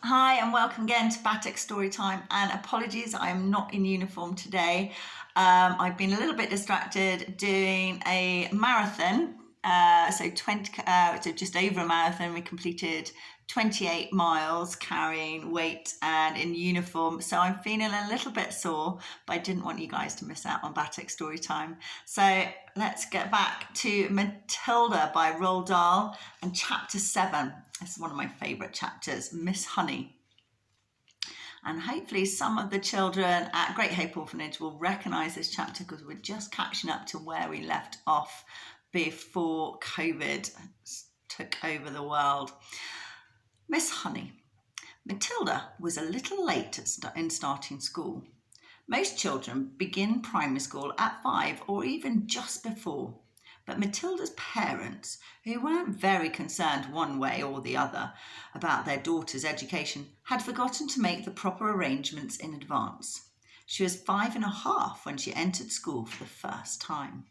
Hi and welcome again to BATUK Storytime, and apologies I am not in uniform today. I've been a little bit distracted doing a marathon, so just over a marathon. We completed 28 miles carrying weight and in uniform, so I'm feeling a little bit sore, but I didn't want you guys to miss out on BATUK Storytime. So let's get back to Matilda by Roald Dahl and chapter 7. This is one of my favourite chapters, Miss Honey. And hopefully some of the children at Great Hope Orphanage will recognise this chapter because we're just catching up to where we left off before COVID took over the world. Miss Honey. Matilda was a little late in starting school. Most children begin primary school at 5 or even just before. But Matilda's parents, who weren't very concerned one way or the other about their daughter's education, had forgotten to make the proper arrangements in advance. She was 5.5 when she entered school for the first time.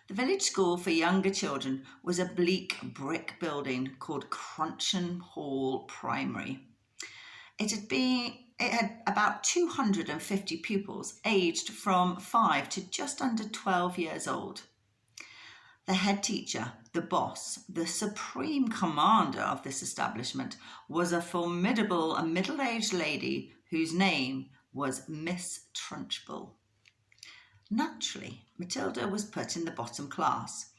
The village school for younger children was a bleak brick building called Crunchan Hall Primary. It had about 250 pupils aged from 5 to just under 12 years old. The head teacher, the boss, the supreme commander of this establishment was a formidable middle-aged lady whose name was Miss Trunchbull. Naturally, Matilda was put in the bottom class,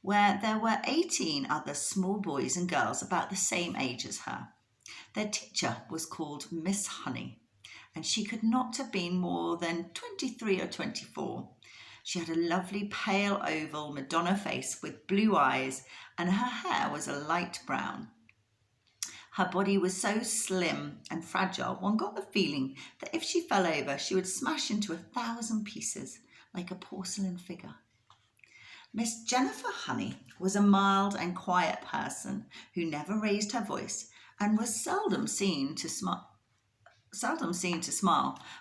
where there were 18 other small boys and girls about the same age as her. Their teacher was called Miss Honey, and she could not have been more than 23 or 24. She had a lovely pale oval Madonna face with blue eyes, and her hair was a light brown. Her body was so slim and fragile, one got the feeling that if she fell over, she would smash into 1,000 pieces like a porcelain figure. Miss Jennifer Honey was a mild and quiet person who never raised her voice and was seldom seen to smile,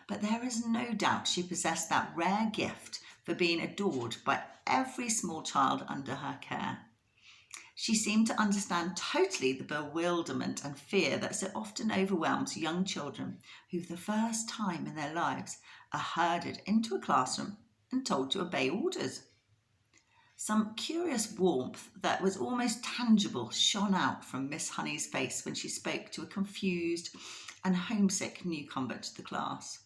but there is no doubt she possessed that rare gift for being adored by every small child under her care. She seemed to understand totally the bewilderment and fear that so often overwhelms young children who for the first time in their lives are herded into a classroom and told to obey orders. Some curious warmth that was almost tangible shone out from Miss Honey's face when she spoke to a confused and homesick newcomer to the class.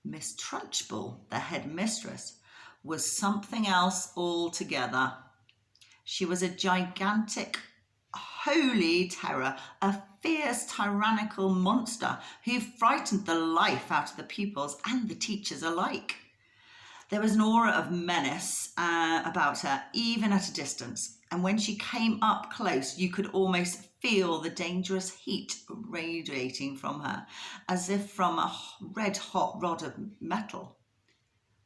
Miss Trunchbull, the head mistress, was something else altogether. She was a gigantic, holy terror, a fierce, tyrannical monster who frightened the life out of the pupils and the teachers alike. There was an aura of menace about her, even at a distance, and when she came up close, you could almost feel the dangerous heat radiating from her, as if from a red-hot rod of metal.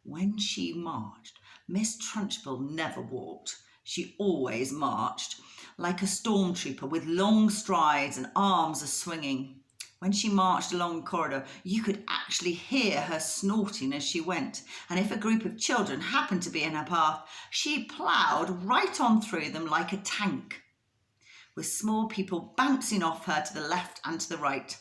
When she marched, Miss Trunchbull never walked. She always marched, like a stormtrooper with long strides and arms a-swinging. When she marched along the corridor, you could actually hear her snorting as she went, and if a group of children happened to be in her path, she ploughed right on through them like a tank, with small people bouncing off her to the left and to the right.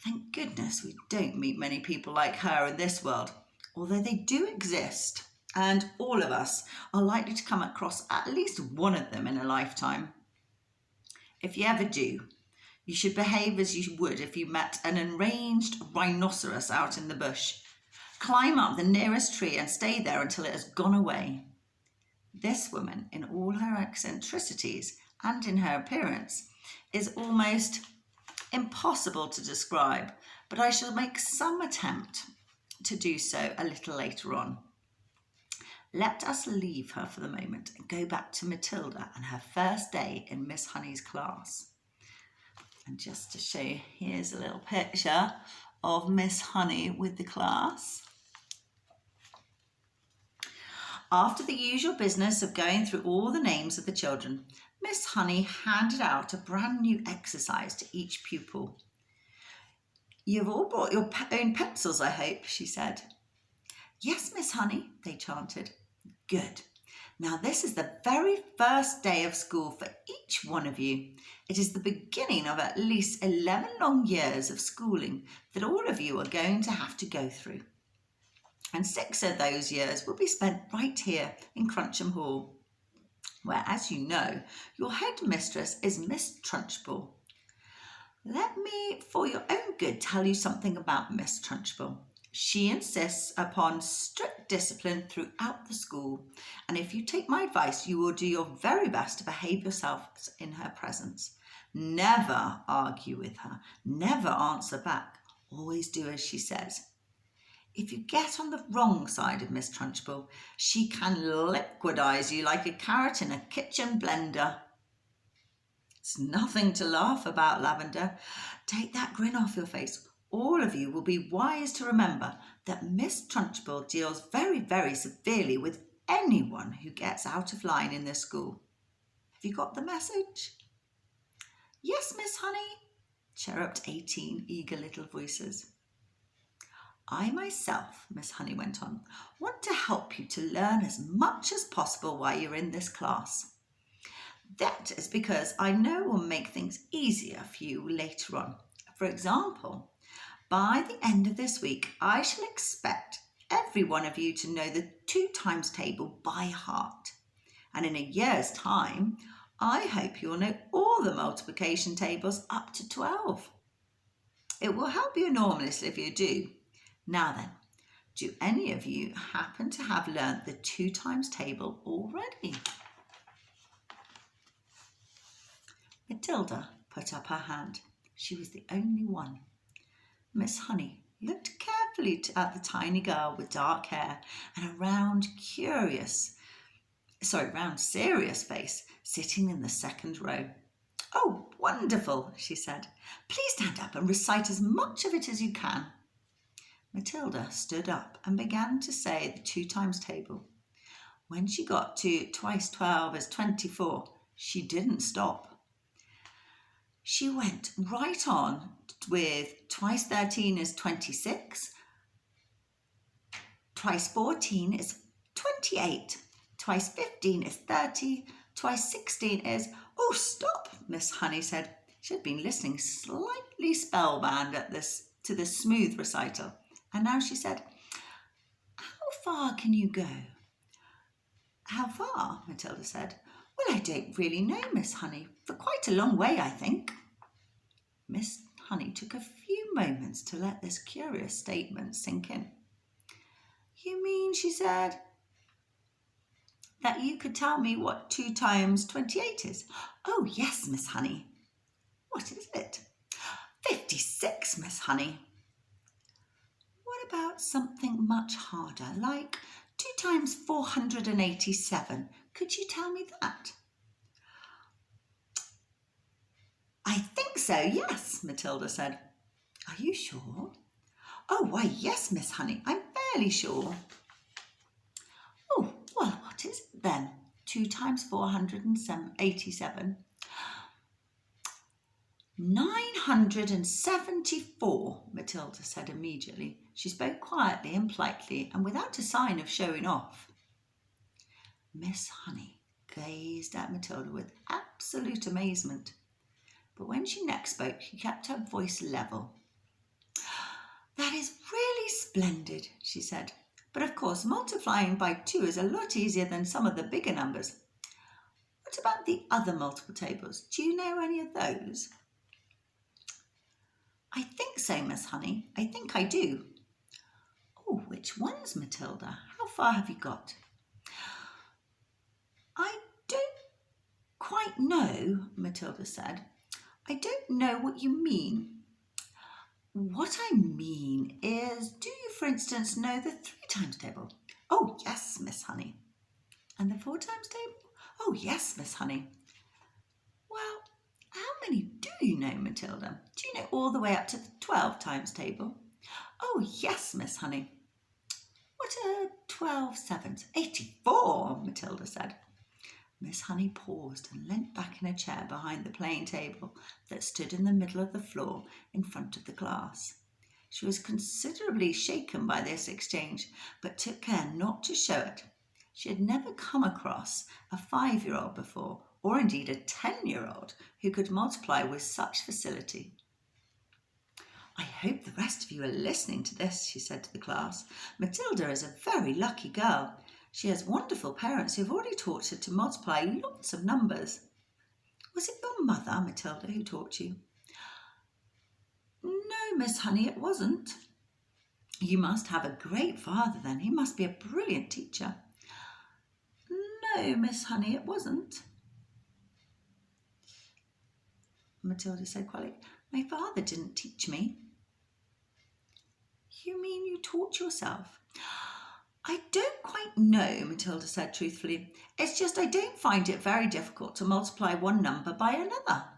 Thank goodness we don't meet many people like her in this world, although they do exist, and all of us are likely to come across at least one of them in a lifetime. If you ever do, you should behave as you would if you met an enraged rhinoceros out in the bush. Climb up the nearest tree and stay there until it has gone away. This woman, in all her eccentricities and in her appearance, is almost impossible to describe, but I shall make some attempt to do so a little later on. Let us leave her for the moment and go back to Matilda and her first day in Miss Honey's class. And just to show you, here's a little picture of Miss Honey with the class. After the usual business of going through all the names of the children, Miss Honey handed out a brand new exercise to each pupil. "You've all brought your own pencils, I hope," she said. "Yes, Miss Honey," they chanted. "Good. Now, this is the very first day of school for each one of you. It is the beginning of at least 11 long years of schooling that all of you are going to have to go through. And 6 of those years will be spent right here in Cruncham Hall, where, as you know, your headmistress is Miss Trunchbull. Let me, for your own good, tell you something about Miss Trunchbull. She insists upon strict discipline throughout the school, and if you take my advice, you will do your very best to behave yourselves in her presence. Never argue with her, never answer back, always do as she says. If you get on the wrong side of Miss Trunchbull, she can liquidize you like a carrot in a kitchen blender. It's nothing to laugh about, Lavender. Take that grin off your face. All of you will be wise to remember that Miss Trunchbull deals very, very severely with anyone who gets out of line in this school. Have you got the message? Yes, Miss Honey, chirruped 18 eager little voices. I myself, Miss Honey went on, want to help you to learn as much as possible while you're in this class. That is because I know will make things easier for you later on. For example, by the end of this week, I shall expect every one of you to know the 2 times table by heart. And in a year's time, I hope you'll know all the multiplication tables up to 12. It will help you enormously if you do. Now then, do any of you happen to have learnt the 2 times table already? Matilda put up her hand. She was the only one. Miss Honey looked carefully at the tiny girl with dark hair and a round, serious face sitting in the second row. Oh, wonderful, she said. Please stand up and recite as much of it as you can. Matilda stood up and began to say the 2 times table. When she got to twice 12 is 24, she didn't stop. She went right on with twice 13 is 26, twice 14 is 28, twice 15 is 30, twice 16 is... Oh, stop, Miss Honey said. She had been listening slightly spellbound to this smooth recital. And now she said, how far can you go? How far? Matilda said. Well, I don't really know, Miss Honey. For quite a long way, I think. Miss Honey took a few moments to let this curious statement sink in. You mean, she said, that you could tell me what 2 times 28 is? Oh, yes, Miss Honey. What is it? 56, Miss Honey. What about something much harder, like 2 times 487? Could you tell me that? I think so, yes, Matilda said. Are you sure? Oh, why, yes, Miss Honey, I'm fairly sure. Oh, well, what is it then? 2 times 487. 974, Matilda said immediately. She spoke quietly and politely and without a sign of showing off. Miss Honey gazed at Matilda with absolute amazement. But when she next spoke, she kept her voice level. That is really splendid, she said. But of course, multiplying by 2 is a lot easier than some of the bigger numbers. What about the other multiple tables? Do you know any of those? I think so, Miss Honey. I think I do. Oh, which ones, Matilda? How far have you got? I don't quite know, Matilda said. I don't know what you mean. What I mean is, do you, for instance, know the 3 times table? Oh, yes, Miss Honey. And the 4 times table? Oh, yes, Miss Honey. Well, how many do you know, Matilda? Do you know all the way up to the 12 times table? Oh, yes, Miss Honey. What are 12 sevens? 84, Matilda said. Miss Honey paused and leant back in a chair behind the playing table that stood in the middle of the floor in front of the class. She was considerably shaken by this exchange, but took care not to show it. She had never come across a 5-year-old before, or indeed a 10-year-old who could multiply with such facility. "I hope the rest of you are listening to this," she said to the class. "Matilda is a very lucky girl. She has wonderful parents who have already taught her to multiply lots of numbers." "Was it your mother, Matilda, who taught you?" "No, Miss Honey, it wasn't." "You must have a great father then. He must be a brilliant teacher." "No, Miss Honey, it wasn't," Matilda said quietly. "My father didn't teach me." "You mean you taught yourself?" "I don't quite know," Matilda said truthfully. "It's just I don't find it very difficult to multiply one number by another."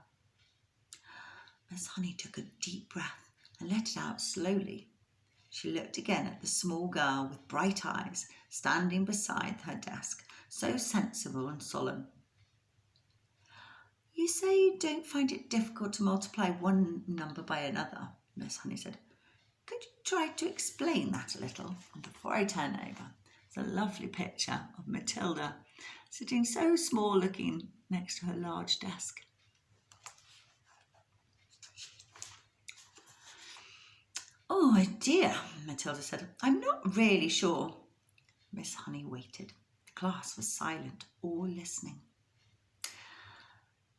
Miss Honey took a deep breath and let it out slowly. She looked again at the small girl with bright eyes standing beside her desk, so sensible and solemn. "You say you don't find it difficult to multiply one number by another," Miss Honey said. "Could you try to explain that a little?" And before I turn over, there's a lovely picture of Matilda sitting so small looking next to her large desk. "Oh dear," Matilda said. "I'm not really sure." Miss Honey waited. The class was silent, all listening.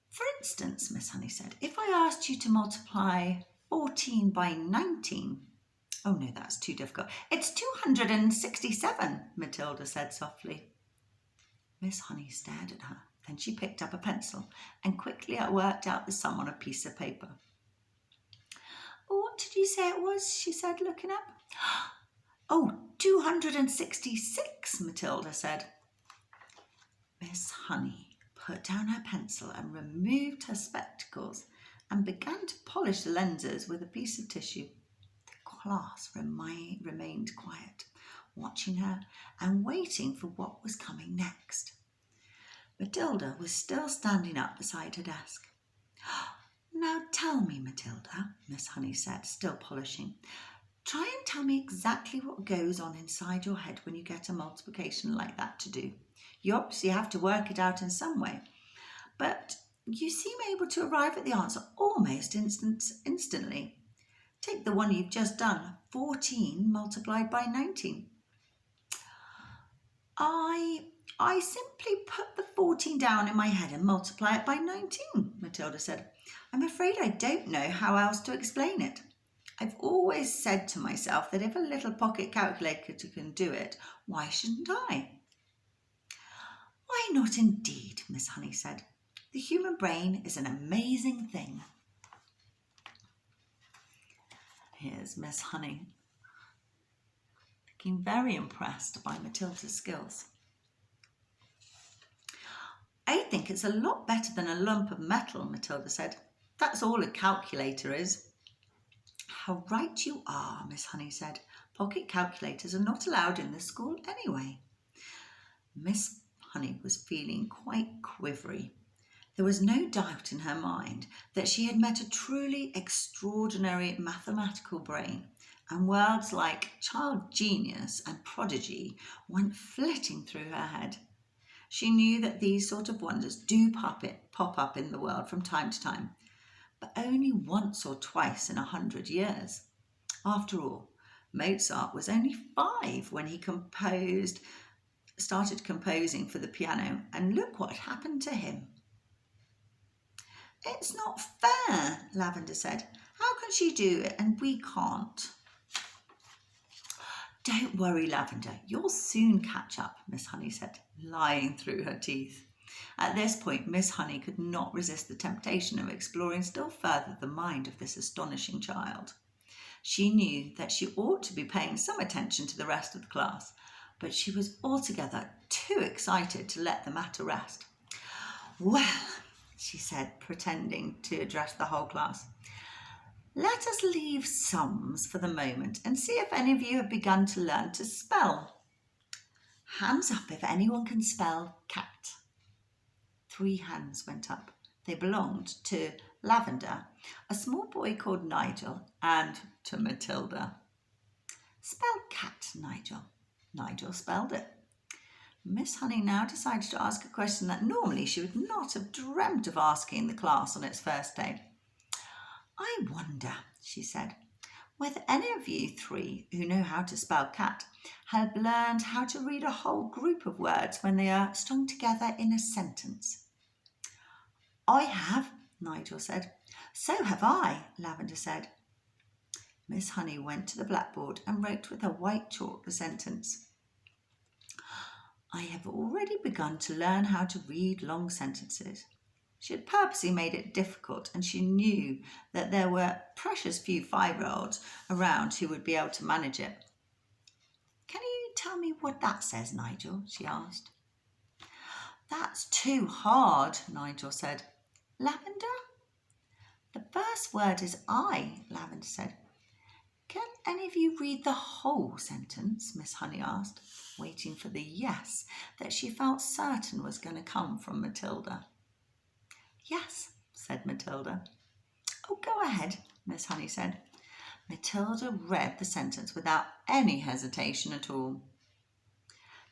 "For instance," Miss Honey said, "if I asked you to multiply 14 by 19. "Oh no, that's too difficult. It's 267, Matilda said softly. Miss Honey stared at her. Then she picked up a pencil and quickly worked out the sum on a piece of paper. "What did you say it was?" she said, looking up. "Oh, 266, Matilda said. Miss Honey put down her pencil and removed her spectacles and began to polish the lenses with a piece of tissue. The class remained quiet, watching her and waiting for what was coming next. Matilda was still standing up beside her desk. "Now tell me, Matilda," Miss Honey said, still polishing. "Try and tell me exactly what goes on inside your head when you get a multiplication like that to do. You obviously have to work it out in some way, but you seem able to arrive at the answer almost instantly. Take the one you've just done, 14 multiplied by 19. I simply put the 14 down in my head and multiply it by 19, Matilda said. I'm afraid I don't know how else to explain it. I've always said to myself that if a little pocket calculator can do it, why shouldn't I? Why not indeed, Miss Honey said. The human brain is an amazing thing. Here's Miss Honey, looking very impressed by Matilda's skills. I think it's a lot better than a lump of metal, Matilda said. That's all a calculator is. How right you are, Miss Honey said. Pocket calculators are not allowed in the school anyway. Miss Honey was feeling quite quivery. There was no doubt in her mind that she had met a truly extraordinary mathematical brain, and words like child genius and prodigy went flitting through her head. She knew that these sort of wonders do pop up in the world from time to time, but only once or twice in 100 years. After all, Mozart was only 5 when he started composing for the piano, and look what happened to him. It's not fair, Lavender said. How can she do it and we can't? Don't worry, Lavender, you'll soon catch up, Miss Honey said, lying through her teeth. At this point, Miss Honey could not resist the temptation of exploring still further the mind of this astonishing child. She knew that she ought to be paying some attention to the rest of the class, but she was altogether too excited to let the matter rest. Well, she said, pretending to address the whole class, let us leave sums for the moment and see if any of you have begun to learn to spell. Hands up if anyone can spell cat. 3 hands went up. They belonged to Lavender, a small boy called Nigel, and to Matilda. Spell cat, Nigel. Nigel spelled it. Miss Honey now decided to ask a question that normally she would not have dreamt of asking the class on its first day. "I wonder," she said, "whether any of you three who know how to spell cat have learned how to read a whole group of words when they are strung together in a sentence." "I have," Nigel said. "So have I," Lavender said. Miss Honey went to the blackboard and wrote with her white chalk the sentence. "I have already begun to learn how to read long sentences." She had purposely made it difficult, and she knew that there were precious few 5-year-olds around who would be able to manage it. "Can you tell me what that says, Nigel?" she asked. "That's too hard," Nigel said. "Lavender?" "The first word is I," Lavender said. "Can any of you read the whole sentence?" Miss Honey asked, waiting for the yes that she felt certain was going to come from Matilda. "Yes," said Matilda. "Oh, go ahead," Miss Honey said. Matilda read the sentence without any hesitation at all.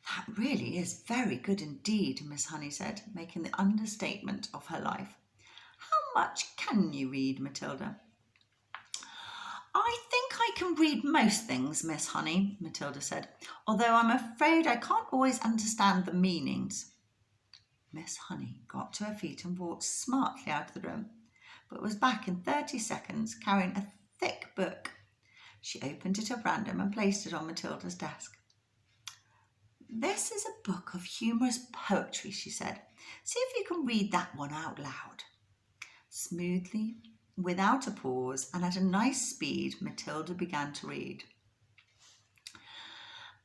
"That really is very good indeed," Miss Honey said, making the understatement of her life. "How much can you read, Matilda?" "I think I can read most things, Miss Honey," Matilda said, "although I'm afraid I can't always understand the meanings." Miss Honey got to her feet and walked smartly out of the room, but was back in 30 seconds carrying a thick book. She opened it at random and placed it on Matilda's desk. "This is a book of humorous poetry," she said. "See if you can read that one out loud." Smoothly, without a pause, and at a nice speed, Matilda began to read.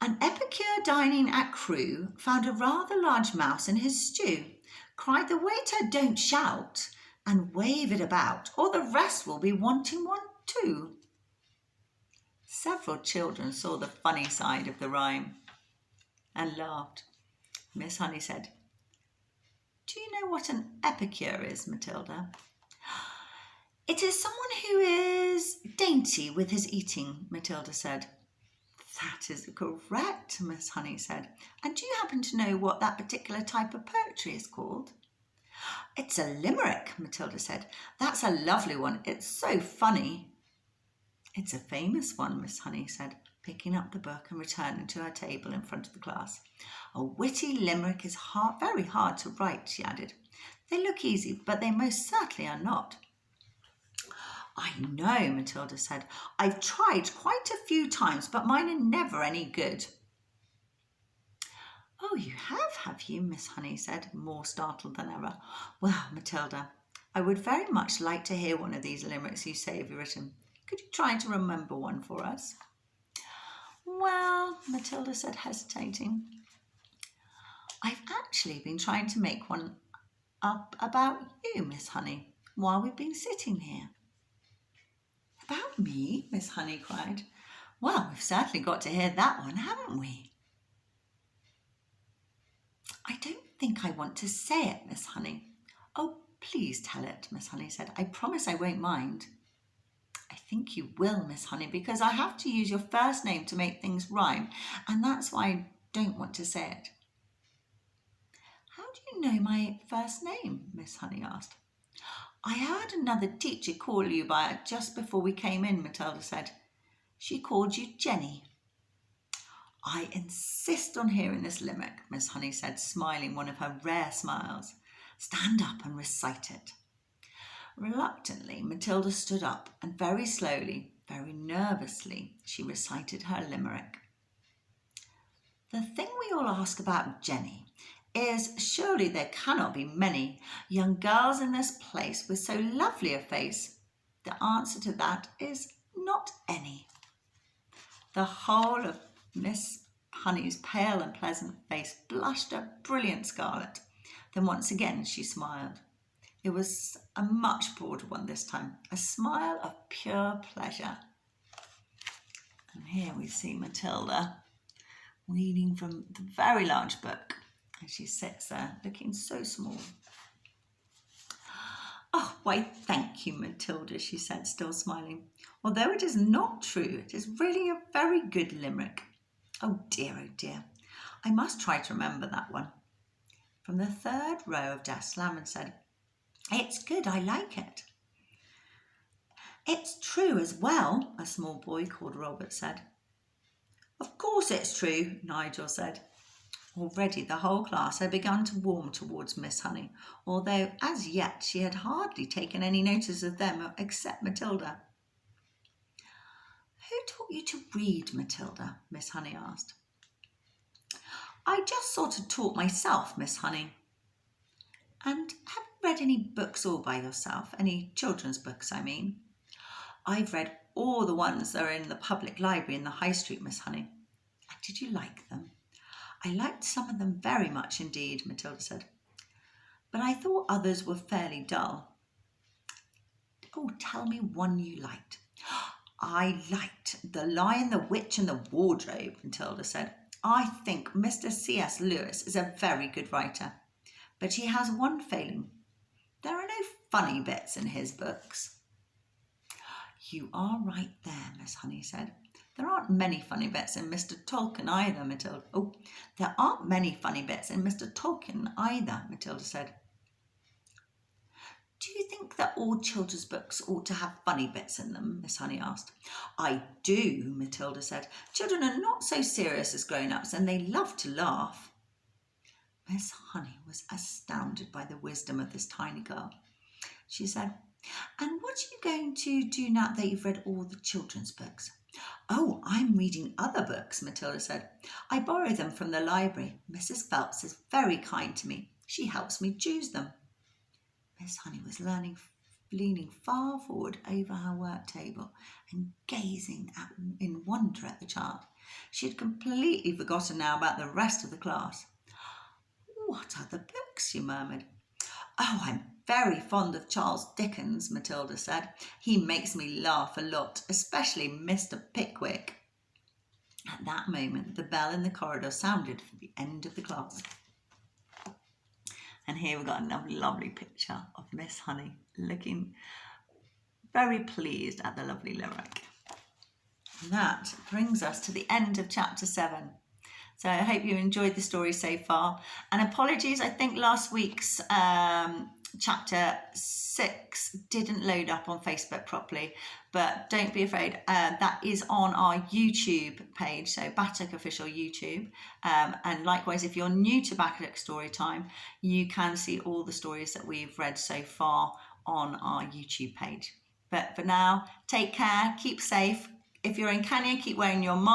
"An epicure dining at Crewe found a rather large mouse in his stew. Cried the waiter, 'Don't shout,' and wave it about, or the rest will be wanting one too." Several children saw the funny side of the rhyme and laughed. Miss Honey said, "Do you know what an epicure is, Matilda?" "It is someone who is dainty with his eating," Matilda said. "That is correct," Miss Honey said. "And do you happen to know what that particular type of poetry is called?" "It's a limerick," Matilda said. "That's a lovely one. It's so funny." "It's a famous one," Miss Honey said, picking up the book and returning to her table in front of the class. "A witty limerick is very hard to write," she added. "They look easy, but they most certainly are not." "I know," Matilda said. "I've tried quite a few times, but mine are never any good." "Oh, you have you?" Miss Honey said, more startled than ever. "Well, Matilda, I would very much like to hear one of these limericks you say you've written. Could you try to remember one for us?" "Well," Matilda said, hesitating, "I've actually been trying to make one up about you, Miss Honey, while we've been sitting here." "About me?" Miss Honey cried. "Well, we've certainly got to hear that one, haven't we?" "I don't think I want to say it, Miss Honey." "Oh, please tell it," Miss Honey said. "I promise I won't mind." "I think you will, Miss Honey, because I have to use your first name to make things rhyme, and that's why I don't want to say it." "How do you know my first name?" Miss Honey asked. "I heard another teacher call you by it just before we came in," Matilda said. "She called you Jenny." "I insist on hearing this limerick," Miss Honey said, smiling one of her rare smiles. "Stand up and recite it." Reluctantly, Matilda stood up and very slowly, very nervously, she recited her limerick. "The thing we all ask about Jenny is, surely there cannot be many young girls in this place with so lovely a face. The answer to that is not any." The whole of Miss Honey's pale and pleasant face blushed a brilliant scarlet. Then once again she smiled. It was a much broader one this time, a smile of pure pleasure. And here we see Matilda reading from the very large book, and she sits there looking so small. "Oh, why, thank you, Matilda," she said, still smiling. "Although it is not true, it is really a very good limerick. Oh dear, I must try to remember that one. From the third row of desks, Lavin said, "It's good, I like it." "It's true as well," a small boy called Robert said. "Of course it's true," Nigel said. Already the whole class had begun to warm towards Miss Honey, although as yet she had hardly taken any notice of them except Matilda. "Who taught you to read, Matilda?" Miss Honey asked. "I just sort of taught myself, Miss Honey." "And have you read any books all by yourself? Any children's books, I mean?" "I've read all the ones that are in the public library in the High Street, Miss Honey." "And did you like them?" "I liked some of them very much indeed," Matilda said. "But I thought others were fairly dull." "Oh, tell me one you liked." "I liked The Lion, the Witch and the Wardrobe," Matilda said. "I think Mr. C.S. Lewis is a very good writer, but he has one failing. There are no funny bits in his books." "You are right there," Miss Honey said. "There aren't many funny bits in Mr. Tolkien either, Matilda." "Oh, there aren't many funny bits in Mr. Tolkien either," Matilda said. "Do you think that all children's books ought to have funny bits in them?" Miss Honey asked. "I do," Matilda said. "Children are not so serious as grown-ups and they love to laugh." Miss Honey was astounded by the wisdom of this tiny girl. She said, "And what are you going to do now that you've read all the children's books?" "Oh, I'm reading other books," Matilda said. "I borrow them from the library. Mrs. Phelps is very kind to me. She helps me choose them." Miss Honey was leaning far forward over her work table and gazing in wonder at the child. She had completely forgotten now about the rest of the class. "What other books?" she murmured. "Oh, I'm very fond of Charles Dickens," Matilda said. "He makes me laugh a lot, especially Mr. Pickwick." At that moment, the bell in the corridor sounded for the end of the class. And here we've got another lovely picture of Miss Honey looking very pleased at the lovely lyric. That brings us to the end of chapter 7. So I hope you enjoyed the story so far. And apologies, I think last week's chapter 6 didn't load up on Facebook properly, but don't be afraid. That is on our YouTube page, so BATUK Official YouTube. And likewise, if you're new to BATUK Storytime, you can see all the stories that we've read so far on our YouTube page. But for now, take care, keep safe. If you're in Kenya, keep wearing your mask.